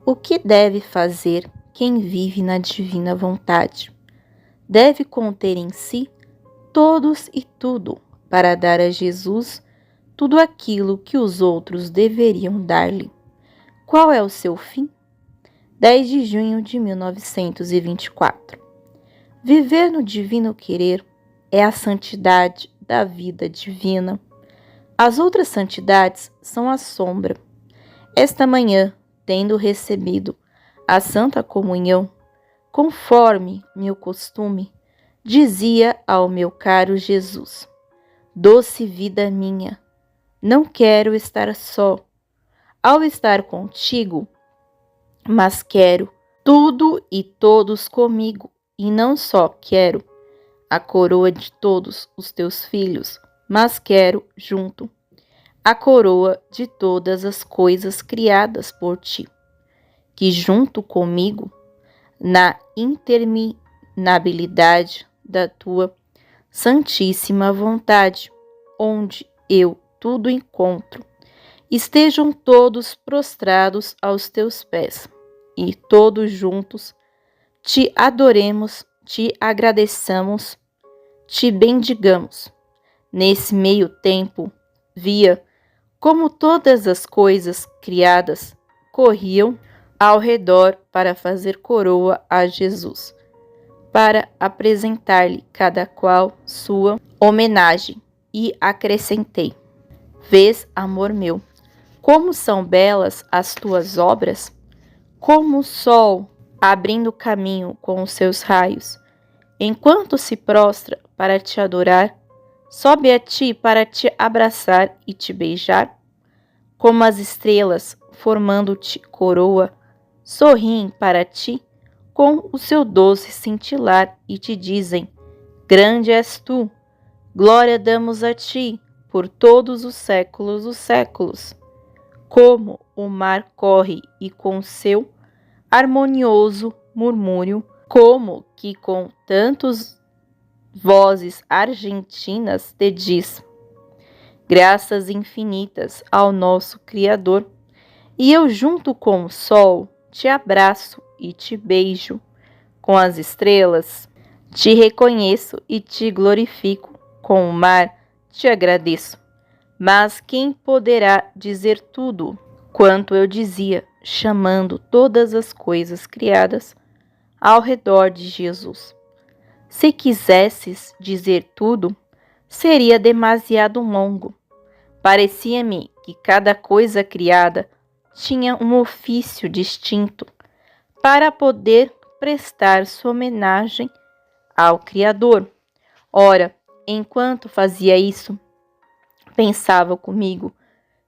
O que deve fazer quem vive na divina vontade? Deve conter em si todos e tudo para dar a Jesus tudo aquilo que os outros deveriam dar-lhe. Qual é o seu fim? 10 de junho de 1924. Viver no divino querer é a santidade da vida divina. As outras santidades são a sombra. Esta manhã, tendo recebido a Santa Comunhão, conforme meu costume, dizia ao meu caro Jesus: doce vida minha, não quero estar só ao estar contigo, mas quero tudo e todos comigo, e não só quero a coroa de todos os teus filhos, mas quero junto a coroa de todas as coisas criadas por ti, que junto comigo, na interminabilidade da tua santíssima vontade, onde eu tudo encontro, estejam todos prostrados aos teus pés, e todos juntos te adoremos, te agradeçamos, te bendigamos. Nesse meio tempo, via como todas as coisas criadas corriam ao redor para fazer coroa a Jesus, para apresentar-lhe cada qual sua homenagem, e acrescentei: vês, amor meu, como são belas as tuas obras, como o sol abrindo caminho com os seus raios, enquanto se prostra para te adorar, sobe a ti para te abraçar e te beijar, como as estrelas, formando-te coroa, sorriem para ti com o seu doce cintilar e te dizem: grande és tu, glória damos a ti por todos os séculos dos séculos. Como o mar corre e com seu harmonioso murmúrio, como que com tantos vozes argentinas te diz: graças infinitas ao nosso Criador, e eu junto com o sol te abraço e te beijo, com as estrelas te reconheço e te glorifico, com o mar te agradeço. Mas quem poderá dizer tudo quanto eu dizia, chamando todas as coisas criadas ao redor de Jesus? Se quisesses dizer tudo, seria demasiado longo. Parecia-me que cada coisa criada tinha um ofício distinto para poder prestar sua homenagem ao Criador. Ora, enquanto fazia isso, pensava comigo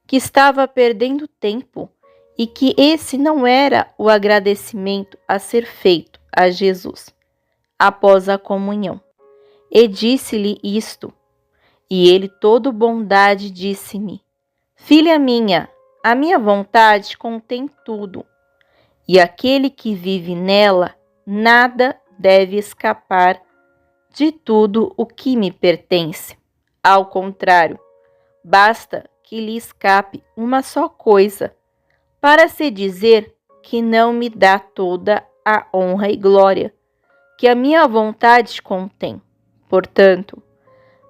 que estava perdendo tempo e que esse não era o agradecimento a ser feito a Jesus após a comunhão. E disse-lhe isto, e ele, todo bondade, disse-me: filha minha, a minha vontade contém tudo, e aquele que vive nela, nada deve escapar de tudo o que me pertence. Ao contrário, basta que lhe escape uma só coisa, para se dizer que não me dá toda a honra e glória que a minha vontade contém. Portanto,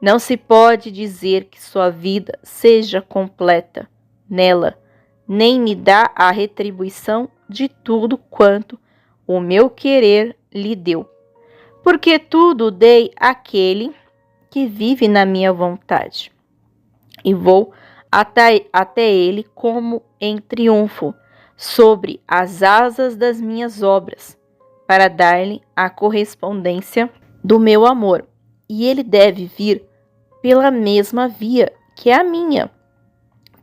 não se pode dizer que sua vida seja completa nela, nem me dá a retribuição de tudo quanto o meu querer lhe deu, porque tudo dei àquele que vive na minha vontade, e vou até ele como em triunfo sobre as asas das minhas obras, para dar-lhe a correspondência do meu amor, e ele deve vir pela mesma via que a minha,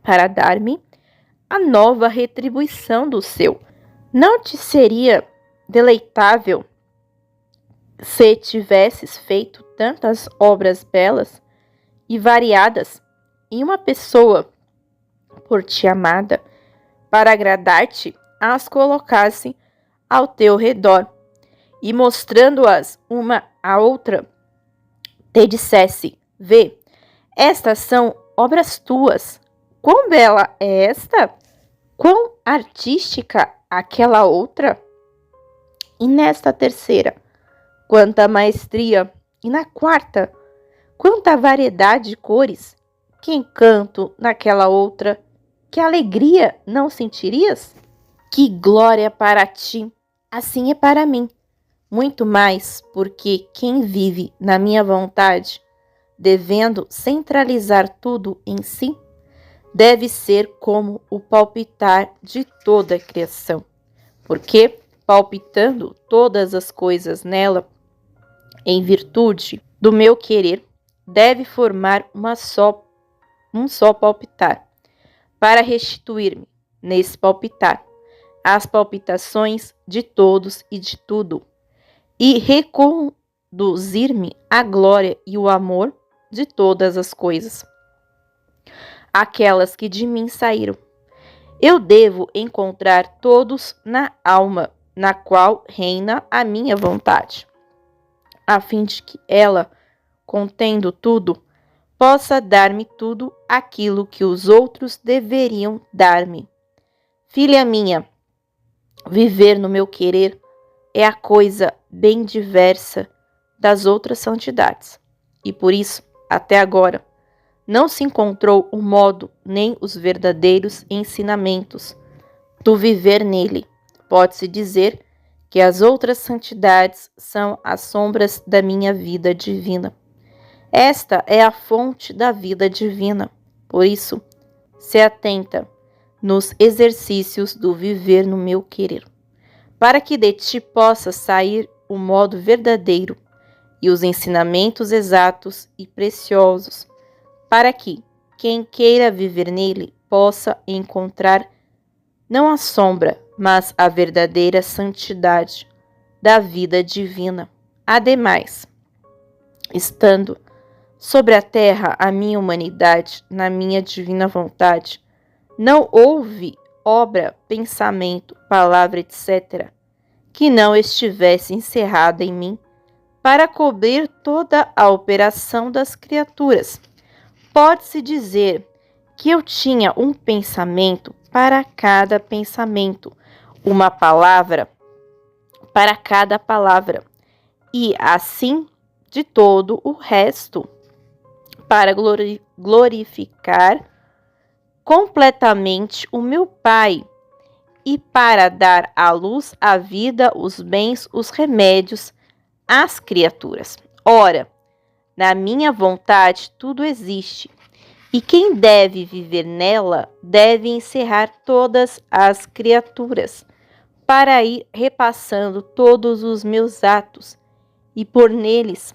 para dar-me a nova retribuição do seu. Não te seria deleitável se tivesses feito tantas obras belas e variadas, e uma pessoa, por ti amada, para agradar-te, as colocasse ao teu redor, e mostrando-as uma à outra, te dissesse: vê, estas são obras tuas. Quão bela é esta? Quão artística aquela outra? E nesta terceira, quanta maestria! E na quarta, quanta variedade de cores! Que encanto naquela outra! Que alegria não sentirias? Que glória para ti! Assim é para mim. Muito mais, porque quem vive na minha vontade, devendo centralizar tudo em si, deve ser como o palpitar de toda a criação. Porque, palpitando todas as coisas nela, em virtude do meu querer, deve formar um só palpitar, para restituir-me, nesse palpitar, as palpitações de todos e de tudo, e reconduzir-me à glória e o amor de todas as coisas, aquelas que de mim saíram. Eu devo encontrar todos na alma, na qual reina a minha vontade, a fim de que ela, contendo tudo, possa dar-me tudo aquilo que os outros deveriam dar-me. Filha minha, viver no meu querer é a coisa bem diversa das outras santidades, e por isso, até agora, não se encontrou o modo nem os verdadeiros ensinamentos do viver nele. Pode-se dizer que as outras santidades são as sombras da minha vida divina. Esta é a fonte da vida divina. Por isso, se atenta nos exercícios do viver no meu querer, para que de ti possa sair o modo verdadeiro e os ensinamentos exatos e preciosos, para que quem queira viver nele possa encontrar não a sombra, mas a verdadeira santidade da vida divina. Ademais, estando sobre a terra a minha humanidade, na minha divina vontade, não houve obra, pensamento, palavra, etc., que não estivesse encerrada em mim para cobrir toda a operação das criaturas. Pode-se dizer que eu tinha um pensamento para cada pensamento, uma palavra para cada palavra, e assim de todo o resto, para glorificar completamente o meu Pai e para dar à luz a vida, os bens, os remédios às criaturas. Ora, na minha vontade tudo existe, e quem deve viver nela deve encerrar todas as criaturas, para ir repassando todos os meus atos, e por neles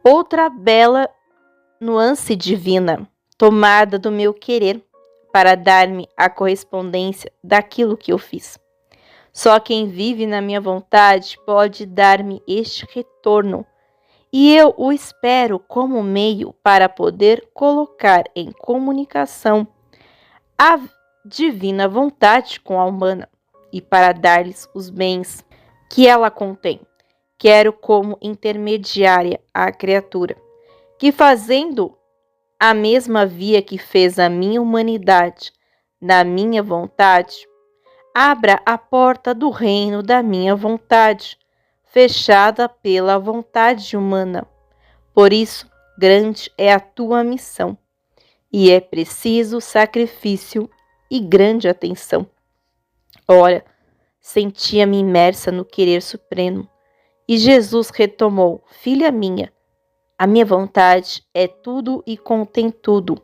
outra bela nuance divina, tomada do meu querer, para dar-me a correspondência daquilo que eu fiz. Só quem vive na minha vontade pode dar-me este retorno, e eu o espero como meio para poder colocar em comunicação a divina vontade com a humana, e para dar-lhes os bens que ela contém. Quero como intermediária a criatura, que fazendo a mesma via que fez a minha humanidade, na minha vontade, abra a porta do reino da minha vontade, fechada pela vontade humana. Por isso, grande é a tua missão, e é preciso sacrifício e grande atenção. Ora, sentia-me imersa no querer supremo, e Jesus retomou: filha minha, a minha vontade é tudo e contém tudo,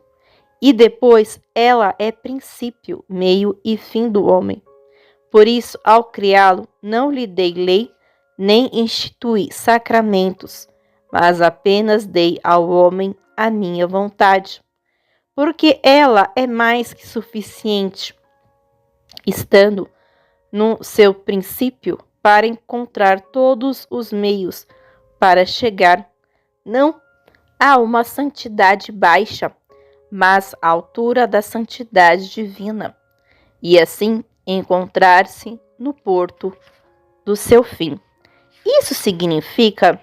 e depois ela é princípio, meio e fim do homem. Por isso, ao criá-lo, não lhe dei lei, nem instituí sacramentos, mas apenas dei ao homem a minha vontade, porque ela é mais que suficiente, estando no seu princípio, para encontrar todos os meios para chegar não a uma santidade baixa, mas à altura da santidade divina, e assim encontrar-se no porto do seu fim. Isso significa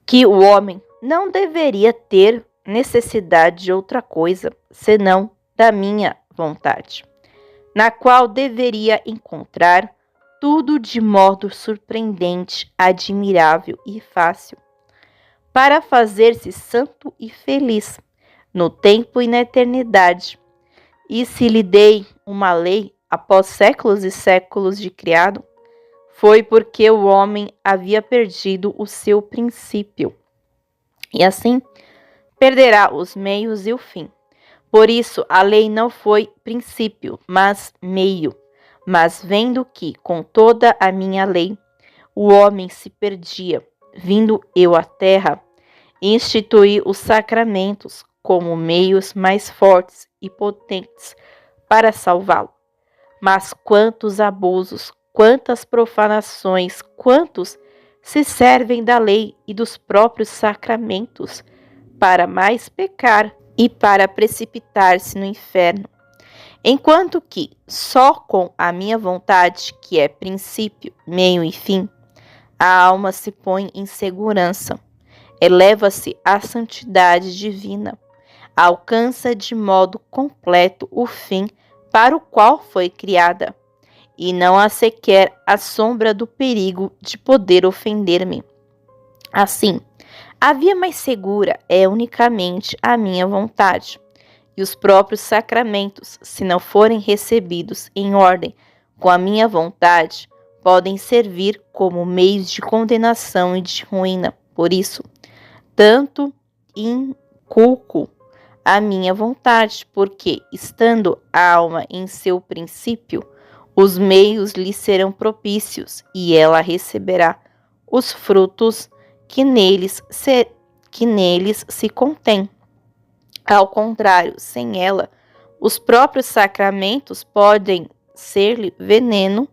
que o homem não deveria ter necessidade de outra coisa, senão da minha vontade, na qual deveria encontrar tudo de modo surpreendente, admirável e fácil, para fazer-se santo e feliz, no tempo e na eternidade. E se lhe dei uma lei após séculos e séculos de criado, foi porque o homem havia perdido o seu princípio, e assim perderá os meios e o fim. Por isso, a lei não foi princípio, mas meio. Mas vendo que, com toda a minha lei, o homem se perdia, vindo eu à terra, instituí os sacramentos como meios mais fortes e potentes para salvá-lo. Mas quantos abusos, quantas profanações, quantos se servem da lei e dos próprios sacramentos para mais pecar e para precipitar-se no inferno. Enquanto que, só com a minha vontade, que é princípio, meio e fim, a alma se põe em segurança, eleva-se à santidade divina, alcança de modo completo o fim para o qual foi criada, e não há sequer a sombra do perigo de poder ofender-me. Assim, a via mais segura é unicamente a minha vontade, e os próprios sacramentos, se não forem recebidos em ordem com a minha vontade, podem servir como meios de condenação e de ruína. Por isso, tanto inculco a minha vontade, porque, estando a alma em seu princípio, os meios lhe serão propícios e ela receberá os frutos que neles se contém. Ao contrário, sem ela, os próprios sacramentos podem ser-lhe veneno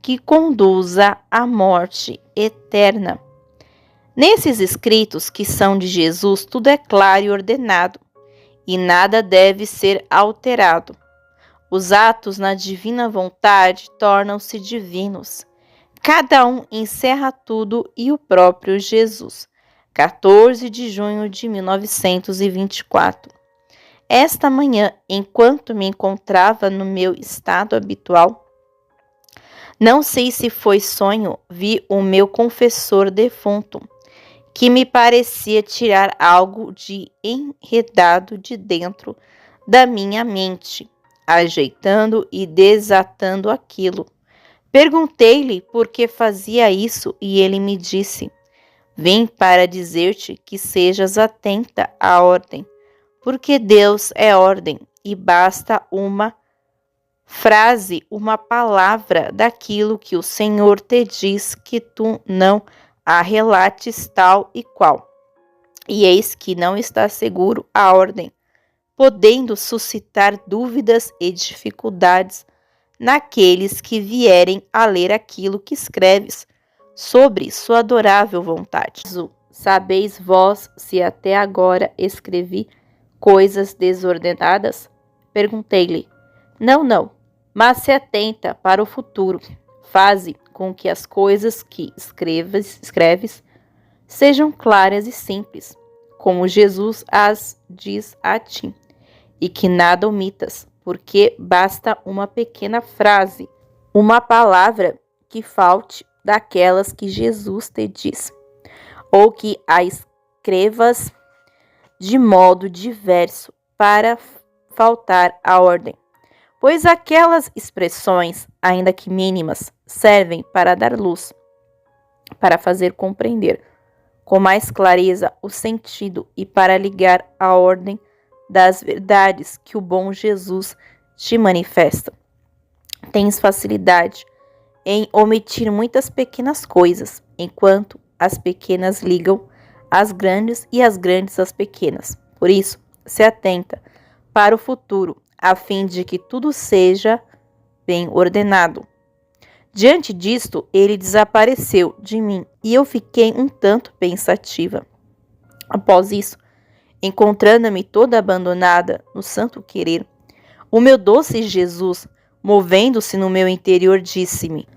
que conduza à morte eterna. Nesses escritos que são de Jesus, tudo é claro e ordenado, e nada deve ser alterado. Os atos na divina vontade tornam-se divinos. Cada um encerra tudo e o próprio Jesus. 14 de junho de 1924. Esta manhã, enquanto me encontrava no meu estado habitual, não sei se foi sonho, vi o meu confessor defunto, que me parecia tirar algo de enredado de dentro da minha mente, ajeitando e desatando aquilo. Perguntei-lhe por que fazia isso e ele me disse: vim para dizer-te que sejas atenta à ordem, porque Deus é ordem e basta uma frase, uma palavra daquilo que o Senhor te diz que tu não a relates tal e qual. E eis que não está seguro a ordem, podendo suscitar dúvidas e dificuldades naqueles que vierem a ler aquilo que escreves sobre sua adorável vontade. Sabeis vós se até agora escrevi coisas desordenadas? Perguntei-lhe. Não, mas se atenta para o futuro. Faze com que as coisas que escreves sejam claras e simples, como Jesus as diz a ti, e que nada omitas, porque basta uma pequena frase, uma palavra que falte daquelas que Jesus te diz, ou que a escrevas de modo diverso para faltar à ordem, pois aquelas expressões, ainda que mínimas, servem para dar luz, para fazer compreender com mais clareza o sentido e para ligar a ordem das verdades que o bom Jesus te manifesta. Tens facilidade em omitir muitas pequenas coisas, enquanto as pequenas ligam as grandes e as grandes as pequenas. Por isso, se atenta para o futuro, a fim de que tudo seja bem ordenado. Diante disto, ele desapareceu de mim e eu fiquei um tanto pensativa. Após isso, encontrando-me toda abandonada no santo querer, o meu doce Jesus, movendo-se no meu interior, disse-me: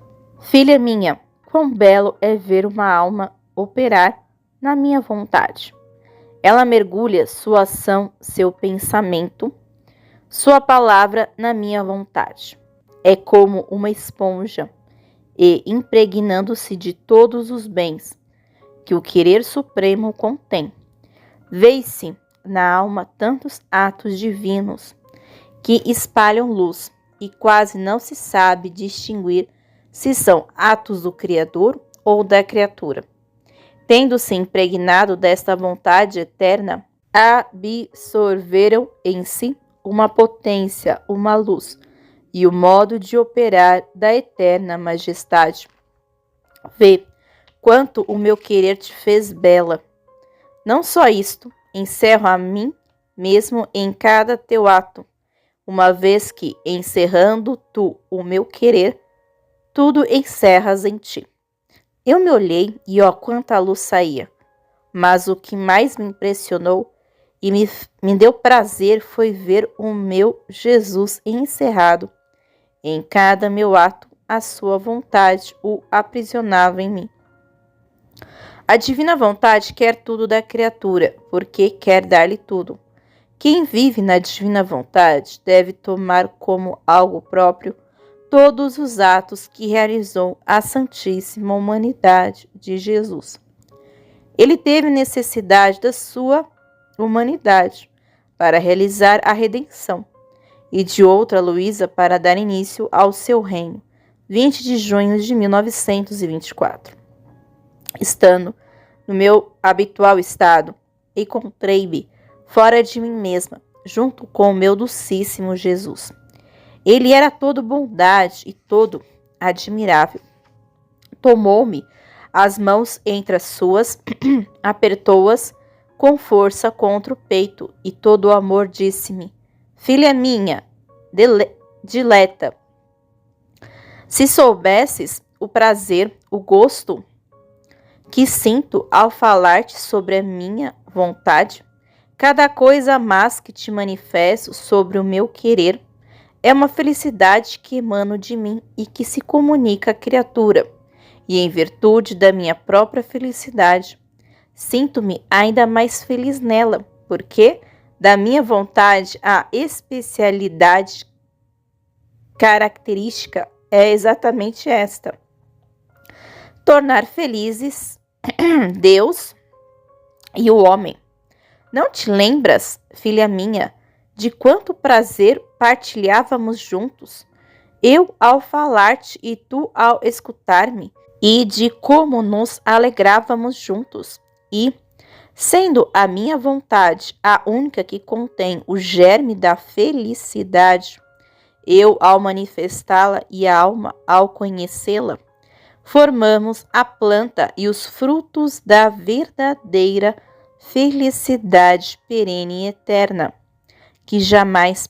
filha minha, quão belo é ver uma alma operar na minha vontade. Ela mergulha sua ação, seu pensamento, Sua palavra na minha vontade. É como uma esponja, e impregnando-se de todos os bens que o querer supremo contém. Vê-se na alma tantos atos divinos que espalham luz, e quase não se sabe distinguir se são atos do Criador ou da criatura. Tendo-se impregnado desta vontade eterna, absorveram em si uma potência, uma luz e o modo de operar da eterna majestade. Vê quanto o meu querer te fez bela. Não só isto, encerro a mim mesmo em cada teu ato, uma vez que, encerrando tu o meu querer, tudo encerras em ti. Eu me olhei e ó quanta luz saía, mas o que mais me impressionou e me deu prazer foi ver o meu Jesus encerrado. Em cada meu ato, a sua vontade o aprisionava em mim. A divina vontade quer tudo da criatura, porque quer dar-lhe tudo. Quem vive na divina vontade deve tomar como algo próprio todos os atos que realizou a Santíssima Humanidade de Jesus. Ele teve necessidade da sua humanidade para realizar a redenção e de outra Luísa para dar início ao seu reino, 20 de junho de 1924. Estando no meu habitual estado, encontrei-me fora de mim mesma, junto com o meu docíssimo Jesus. Ele era todo bondade e todo admirável. Tomou-me as mãos entre as suas, apertou-as com força contra o peito e todo o amor disse-me: filha minha, dileta, se soubesses o prazer, o gosto que sinto ao falar-te sobre a minha vontade, cada coisa mais que te manifesto sobre o meu querer é uma felicidade que emana de mim e que se comunica à criatura, e em virtude da minha própria felicidade, sinto-me ainda mais feliz nela, porque da minha vontade a especialidade característica é exatamente esta: tornar felizes Deus e o homem. Não te lembras, filha minha, de quanto prazer partilhávamos juntos, eu ao falar-te e tu ao escutar-me, e de como nos alegrávamos juntos, e, sendo a minha vontade a única que contém o germe da felicidade, eu ao manifestá-la e a alma ao conhecê-la, formamos a planta e os frutos da verdadeira felicidade perene e eterna, que jamais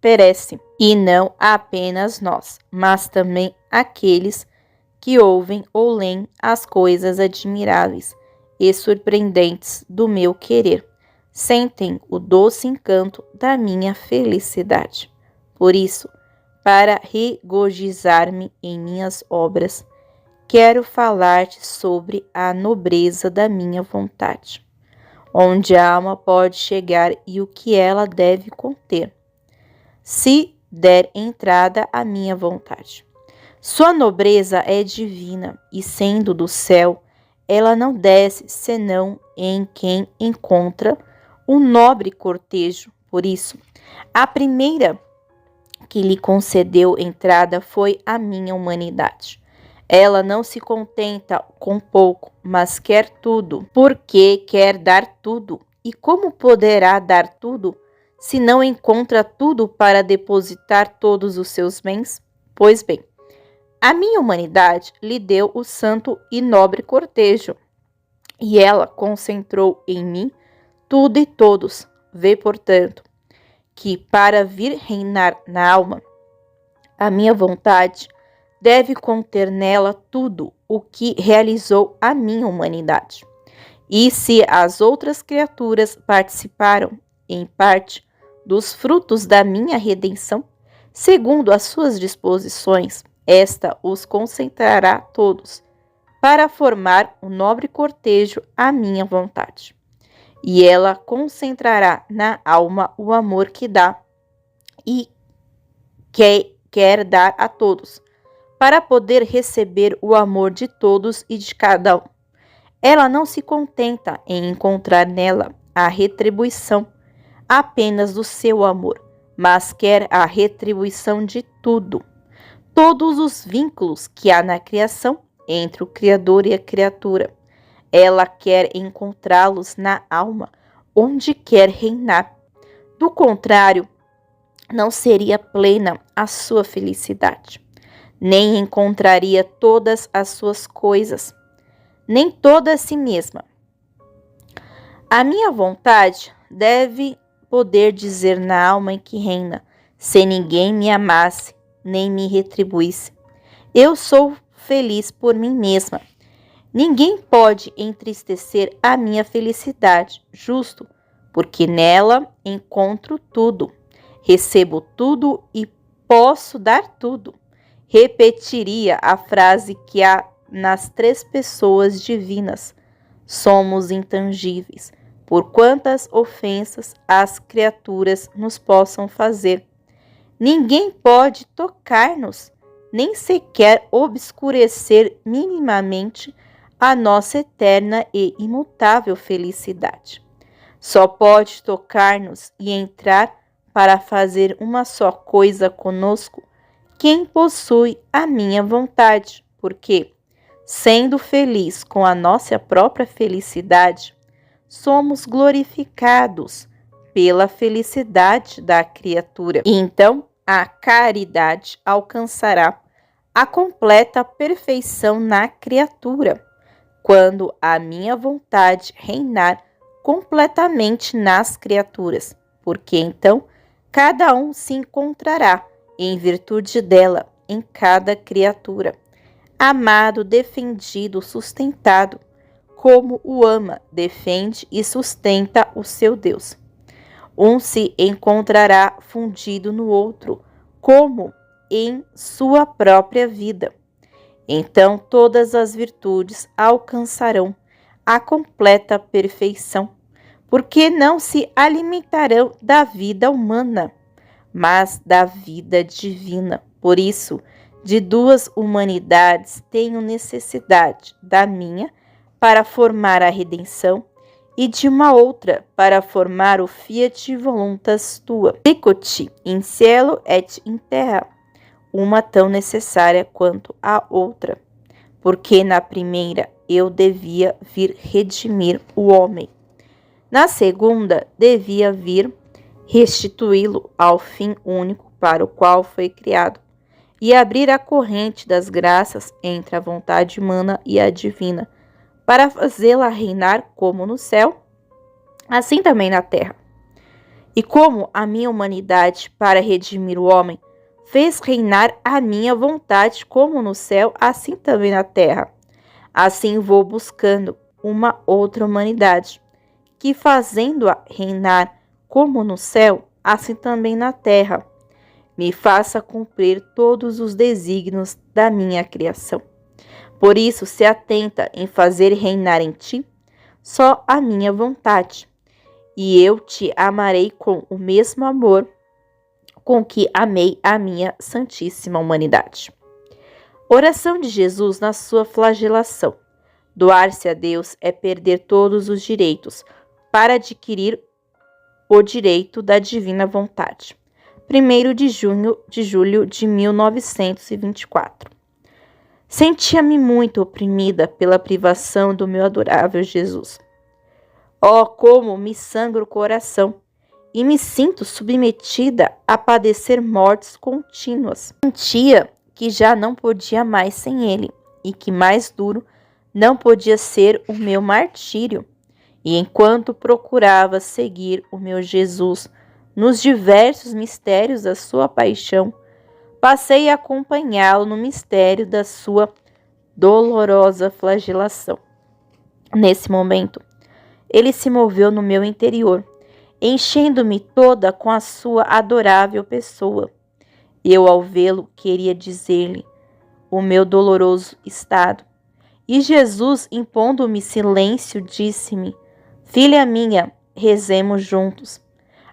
perece, e não apenas nós, mas também aqueles que ouvem ou leem as coisas admiráveis e surpreendentes do meu querer, sentem o doce encanto da minha felicidade. Por isso, para regozijar-me em minhas obras, quero falar-te sobre a nobreza da minha vontade, onde a alma pode chegar e o que ela deve conter, se der entrada à minha vontade. Sua nobreza é divina, e sendo do céu, ela não desce senão em quem encontra um nobre cortejo. Por isso, a primeira que lhe concedeu entrada foi a minha humanidade. Ela não se contenta com pouco, mas quer tudo, porque quer dar tudo. E como poderá dar tudo, se não encontra tudo para depositar todos os seus bens? Pois bem, a minha humanidade lhe deu o santo e nobre cortejo, e ela concentrou em mim tudo e todos. Vê, portanto, que para vir reinar na alma, a minha vontade deve conter nela tudo o que realizou a minha humanidade. E se as outras criaturas participaram, em parte, dos frutos da minha redenção, segundo as suas disposições, esta os concentrará todos, para formar um nobre cortejo à minha vontade. E ela concentrará na alma o amor que dá, e quer dar a todos, para poder receber o amor de todos e de cada um. Ela não se contenta em encontrar nela a retribuição apenas do seu amor, mas quer a retribuição de tudo. Todos os vínculos que há na criação entre o Criador e a criatura. Ela quer encontrá-los na alma, onde quer reinar. Do contrário, não seria plena a sua felicidade, nem encontraria todas as suas coisas, nem toda a si mesma. A minha vontade deve poder dizer na alma em que reina, se ninguém me amasse, nem me retribuísse. Eu sou feliz por mim mesma. Ninguém pode entristecer a minha felicidade, justo, porque nela encontro tudo, recebo tudo e posso dar tudo. Repetiria a frase que há nas três pessoas divinas: somos intangíveis, por quantas ofensas as criaturas nos possam fazer. Ninguém pode tocar-nos, nem sequer obscurecer minimamente a nossa eterna e imutável felicidade. Só pode tocar-nos e entrar para fazer uma só coisa conosco quem possui a minha vontade, porque, sendo feliz com a nossa própria felicidade, somos glorificados pela felicidade da criatura. E então a caridade alcançará a completa perfeição na criatura, quando a minha vontade reinar completamente nas criaturas, porque então cada um se encontrará em virtude dela em cada criatura, amado, defendido, sustentado, como o ama, defende e sustenta o seu Deus. Um se encontrará fundido no outro, como em sua própria vida. Então todas as virtudes alcançarão a completa perfeição, porque não se alimentarão da vida humana, mas da vida divina. Por isso, de duas humanidades tenho necessidade, da minha para formar a redenção e de uma outra para formar o fiat voluntas tua. Dico-te in cielo et in terra, uma tão necessária quanto a outra, porque na primeira eu devia vir redimir o homem, na segunda devia vir restituí-lo ao fim único para o qual foi criado, e abrir a corrente das graças entre a vontade humana e a divina, para fazê-la reinar como no céu, assim também na terra. E como a minha humanidade, para redimir o homem, fez reinar a minha vontade como no céu, assim também na terra. Assim vou buscando uma outra humanidade, que fazendo-a reinar como no céu, assim também na terra, me faça cumprir todos os desígnios da minha criação. Por isso, se atenta em fazer reinar em ti só a minha vontade, e eu te amarei com o mesmo amor com que amei a minha santíssima humanidade. Oração de Jesus na sua flagelação. Doar-se a Deus é perder todos os direitos para adquirir o direito da divina vontade. 1º de julho de 1924. Sentia-me muito oprimida pela privação do meu adorável Jesus. Oh, como me sangra o coração e me sinto submetida a padecer mortes contínuas. Sentia que já não podia mais sem ele e que mais duro não podia ser o meu martírio. E enquanto procurava seguir o meu Jesus nos diversos mistérios da sua paixão, passei a acompanhá-lo no mistério da sua dolorosa flagelação. Nesse momento, ele se moveu no meu interior, enchendo-me toda com a sua adorável pessoa. Eu, ao vê-lo, queria dizer-lhe o meu doloroso estado. E Jesus, impondo-me silêncio, disse-me: Filha minha, rezemos juntos.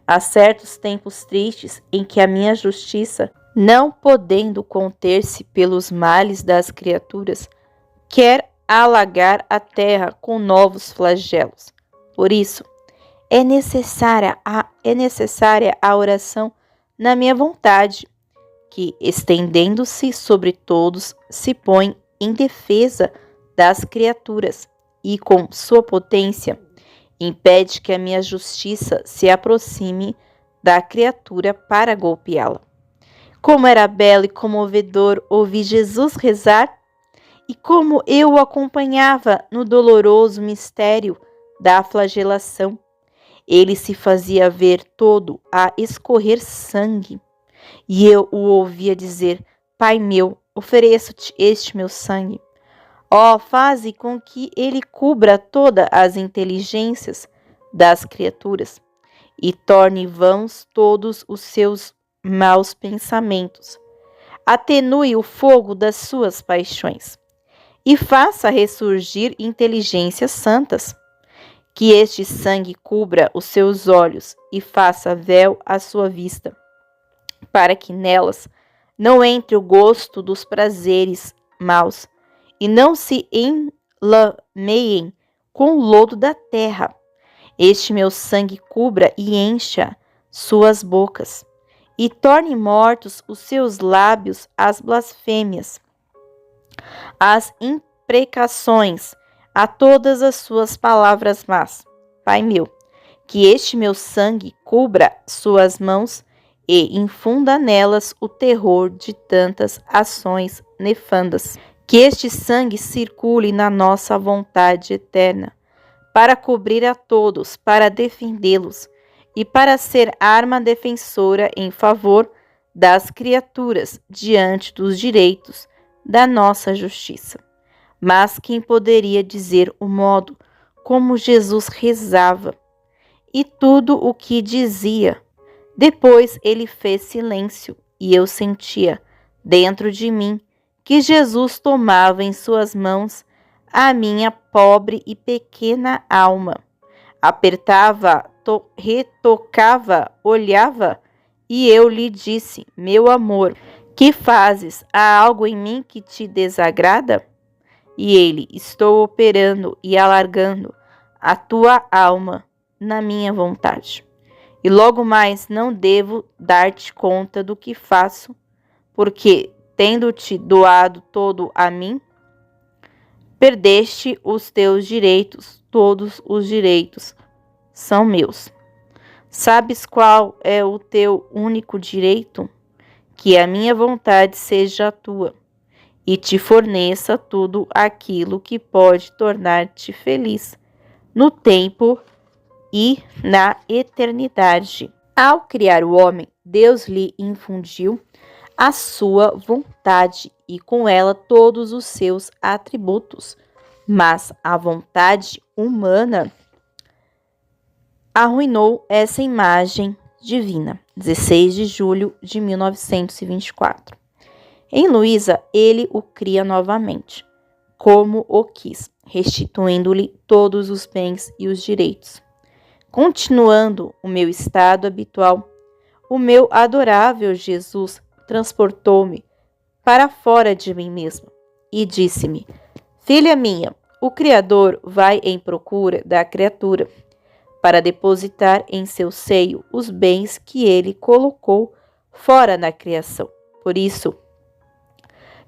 Há certos tempos tristes em que a minha justiça, não podendo conter-se pelos males das criaturas, quer alagar a terra com novos flagelos. Por isso, é necessária a oração na minha vontade, que, estendendo-se sobre todos, se põe em defesa das criaturas e, com sua potência, impede que a minha justiça se aproxime da criatura para golpeá-la. Como era belo e comovedor ouvir Jesus rezar, e como eu o acompanhava no doloroso mistério da flagelação. Ele se fazia ver todo a escorrer sangue, e eu o ouvia dizer: Pai meu, ofereço-te este meu sangue. Ó, faze com que ele cubra todas as inteligências das criaturas e torne vãos todos os seus maus pensamentos. Atenue o fogo das suas paixões e faça ressurgir inteligências santas. Que este sangue cubra os seus olhos e faça véu à sua vista, para que nelas não entre o gosto dos prazeres maus e não se enlameiem com o lodo da terra. Este meu sangue cubra e encha suas bocas, e torne mortos os seus lábios às blasfêmias, às imprecações, a todas as suas palavras más. Pai meu, que este meu sangue cubra suas mãos e infunda nelas o terror de tantas ações nefandas. Que este sangue circule na nossa vontade eterna, para cobrir a todos, para defendê-los e para ser arma defensora em favor das criaturas diante dos direitos da nossa justiça. Mas quem poderia dizer o modo como Jesus rezava e tudo o que dizia? Depois ele fez silêncio e eu sentia dentro de mim que Jesus tomava em suas mãos a minha pobre e pequena alma. Apertava, retocava, olhava, e eu lhe disse: meu amor, que fazes? Há algo em mim que te desagrada? E ele: estou operando e alargando a tua alma na minha vontade. E logo mais não devo dar-te conta do que faço, porque, tendo-te doado todo a mim, perdeste os teus direitos, todos os direitos são meus. Sabes qual é o teu único direito? Que a minha vontade seja a tua e te forneça tudo aquilo que pode tornar-te feliz no tempo e na eternidade. Ao criar o homem, Deus lhe infundiu a sua vontade e com ela todos os seus atributos, mas a vontade humana arruinou essa imagem divina. 16 de julho de 1924. Em Luísa, ele o cria novamente, como o quis, restituindo-lhe todos os bens e os direitos. Continuando o meu estado habitual, o meu adorável Jesus transportou-me para fora de mim mesmo e disse-me: filha minha, o Criador vai em procura da criatura para depositar em seu seio os bens que ele colocou fora na criação. Por isso,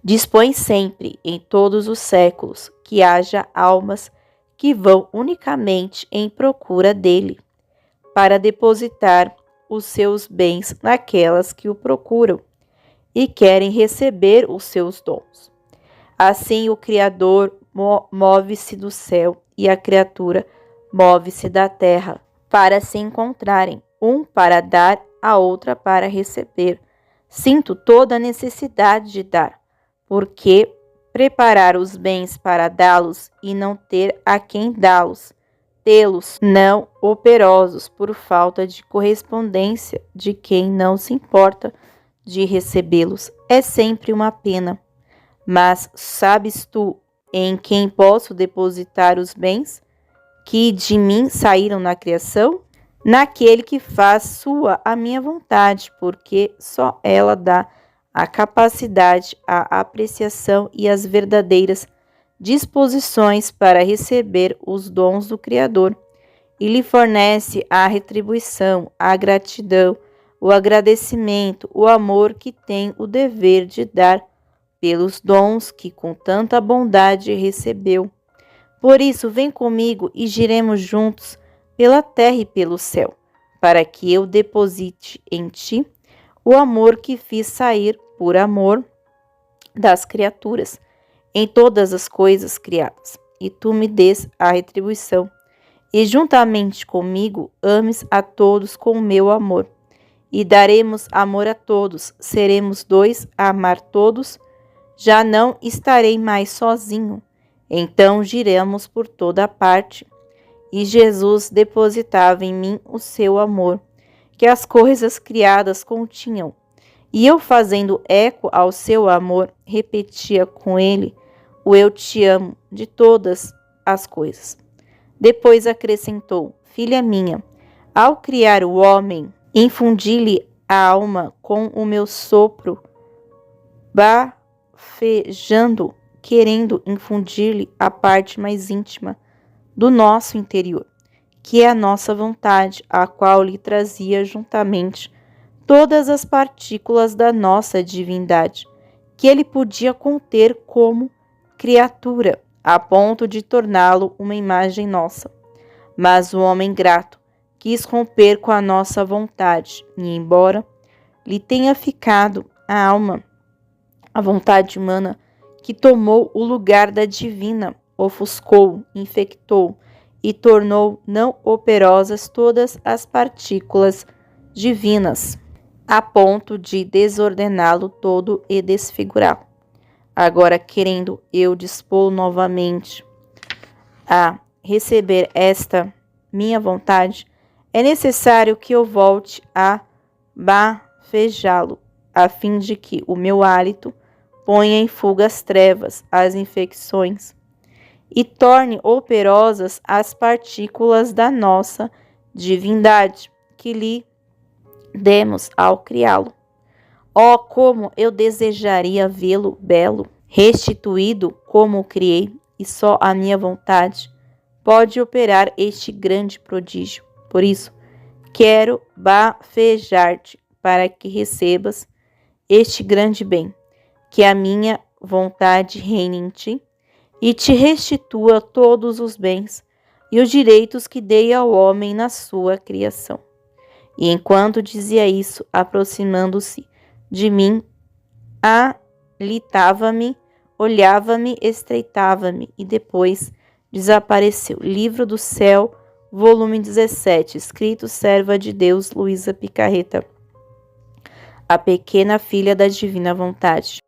dispõe sempre, em todos os séculos, que haja almas que vão unicamente em procura dele, para depositar os seus bens naquelas que o procuram e querem receber os seus dons. Assim, o Criador move-se do céu e a criatura move-se da terra para se encontrarem, um para dar, a outra para receber. Sinto toda a necessidade de dar, porque preparar os bens para dá-los e não ter a quem dá-los, tê-los não operosos por falta de correspondência de quem não se importa de recebê-los, é sempre uma pena. Mas sabes tu em quem posso depositar os bens que de mim saíram na criação? naquele que faz sua a minha vontade, porque só ela dá a capacidade, a apreciação e as verdadeiras disposições para receber os dons do Criador, e lhe fornece a retribuição, a gratidão, o agradecimento, o amor que tem o dever de dar pelos dons que com tanta bondade recebeu. Por isso, vem comigo e giremos juntos pela terra e pelo céu, para que eu deposite em ti o amor que fiz sair por amor das criaturas, em todas as coisas criadas, e tu me des a retribuição, e juntamente comigo ames a todos com o meu amor. E daremos amor a todos, seremos dois a amar todos, já não estarei mais sozinho. Então giramos por toda a parte, e Jesus depositava em mim o seu amor, que as coisas criadas continham. E eu, fazendo eco ao seu amor, repetia com ele o eu te amo de todas as coisas. Depois acrescentou: filha minha, ao criar o homem, infundi-lhe a alma com o meu sopro, bafejando, querendo infundir-lhe a parte mais íntima do nosso interior, que é a nossa vontade, a qual lhe trazia juntamente todas as partículas da nossa divindade, que ele podia conter como criatura, a ponto de torná-lo uma imagem nossa. Mas o homem ingrato quis romper com a nossa vontade, e embora lhe tenha ficado a alma, a vontade humana, que tomou o lugar da divina, ofuscou, infectou e tornou não operosas todas as partículas divinas, a ponto de desordená-lo todo e desfigurá-lo. Agora, querendo eu dispô-lo novamente a receber esta minha vontade, é necessário que eu volte a bafejá-lo, a fim de que o meu hálito ponha em fuga as trevas, as infecções, e torne operosas as partículas da nossa divindade, que lhe demos ao criá-lo. Oh, como eu desejaria vê-lo belo, restituído como o criei, e só a minha vontade pode operar este grande prodígio. Por isso, quero bafejar-te para que recebas este grande bem, que a minha vontade reine em ti e te restitua todos os bens e os direitos que dei ao homem na sua criação. E enquanto dizia isso, aproximando-se de mim, alitava-me, olhava-me, estreitava-me e depois desapareceu. Livro do Céu, volume 17, escrito serva de Deus Luísa Picarreta, a pequena filha da divina vontade.